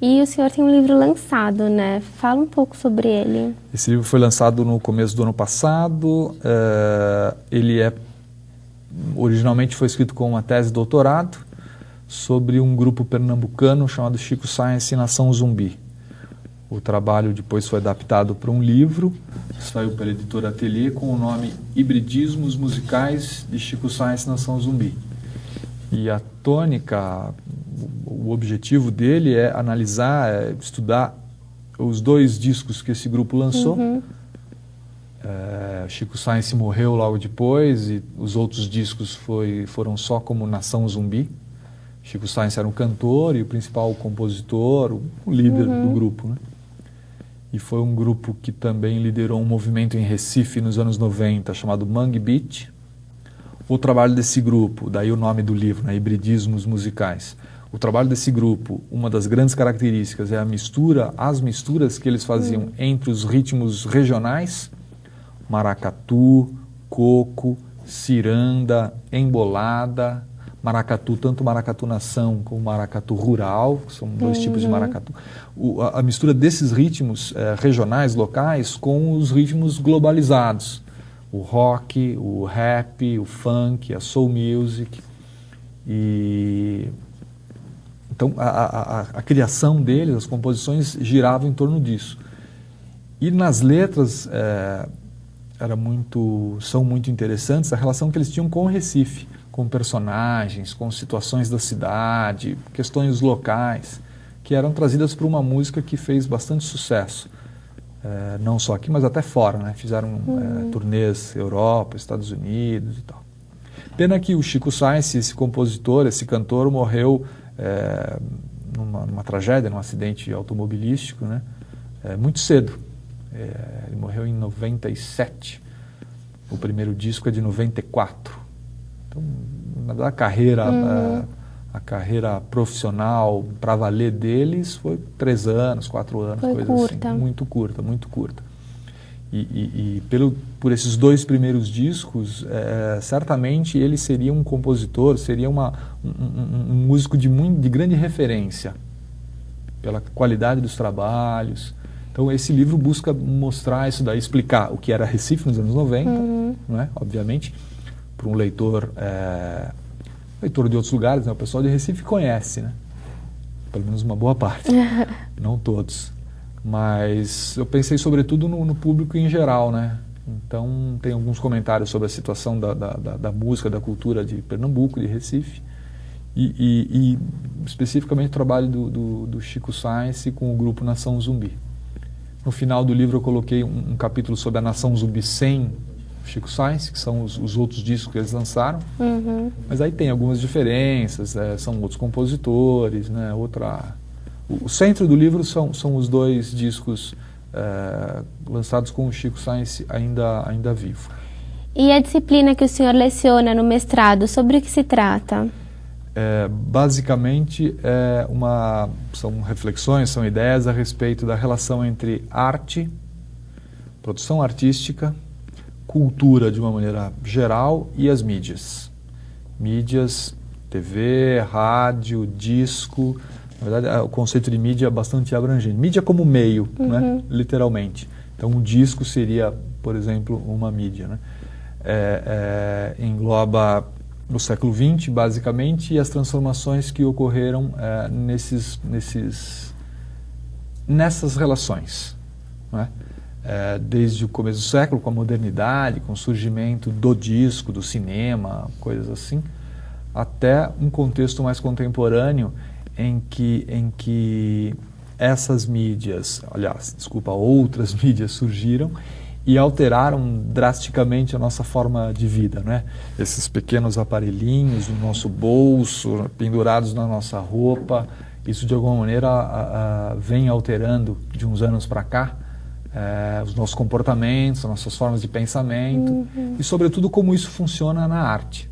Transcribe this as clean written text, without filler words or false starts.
E o senhor tem um livro lançado, né? Fala um pouco sobre ele. Esse livro foi lançado no começo do ano passado. Originalmente foi escrito com uma tese de doutorado sobre um grupo pernambucano chamado Chico Science e Nação Zumbi. O trabalho depois foi adaptado para um livro, saiu pela editora Atelier com o nome Hibridismos Musicais de Chico Science e Nação Zumbi. E a tônica, o objetivo dele é analisar, estudar os 2 discos que esse grupo lançou. Chico Science morreu logo depois e os outros discos foram só como Nação Zumbi. Chico Science era um cantor e o principal compositor, o líder do grupo, né? E foi um grupo que também liderou um movimento em Recife nos anos 90 chamado Mangue Beat. O trabalho desse grupo, daí o nome do livro, né, Hibridismos Musicais. O trabalho desse grupo, uma das grandes características é as misturas que eles faziam entre os ritmos regionais, maracatu, coco, ciranda, embolada, maracatu, tanto maracatu nação como maracatu rural, que são 2 tipos de maracatu. A mistura desses ritmos regionais, locais, com os ritmos globalizados. O rock, o rap, o funk, a soul music. Então, a criação deles, as composições, giravam em torno disso. E nas letras são muito interessantes a relação que eles tinham com o Recife, com personagens, com situações da cidade, questões locais, que eram trazidas por uma música que fez bastante sucesso. Não só aqui, mas até fora, né? Fizeram turnês Europa, Estados Unidos e tal. Pena que o Chico Science, esse compositor, esse cantor, morreu numa tragédia, num acidente automobilístico, né? Muito cedo. Ele morreu em 97. O primeiro disco é de 94. Então, na verdade, a carreira profissional para valer deles foi 3 anos, 4 anos, foi coisa curta. Assim. Muito curta, muito curta. E por esses 2 primeiros discos, certamente ele seria um compositor, seria um músico de grande referência, pela qualidade dos trabalhos. Então, esse livro busca mostrar isso daí, explicar o que era Recife nos anos 90, não é? Obviamente, para um leitor de outros lugares, né? O pessoal de Recife conhece, né? Pelo menos uma boa parte, não todos. Mas eu pensei sobretudo no público em geral, né? Então, tem alguns comentários sobre a situação da música, da cultura de Pernambuco, de Recife, e especificamente o trabalho do Chico Science com o grupo Nação Zumbi. No final do livro eu coloquei um capítulo sobre a Nação Zumbi sem Chico Science, que são os outros discos que eles lançaram, mas aí tem algumas diferenças, são outros compositores, né? O centro do livro são os 2 discos lançados com o Chico Science ainda vivo. E a disciplina que o senhor leciona no mestrado, sobre o que se trata? Basicamente, são reflexões, são ideias a respeito da relação entre arte, produção artística, cultura de uma maneira geral e as mídias. Mídias, TV, rádio, disco. Na verdade, o conceito de mídia é bastante abrangente. Mídia como meio, né? Literalmente. Então, um disco seria, por exemplo, uma mídia, né? Engloba no século XX, basicamente, e as transformações que ocorreram nessas relações, né? Desde o começo do século, com a modernidade, com o surgimento do disco, do cinema, coisas assim, até um contexto mais contemporâneo em que essas mídias, outras mídias surgiram e alteraram drasticamente a nossa forma de vida, né? Esses pequenos aparelhinhos no nosso bolso, pendurados na nossa roupa, isso de alguma maneira vem alterando de uns anos para cá os nossos comportamentos, as nossas formas de pensamento e, sobretudo, como isso funciona na arte.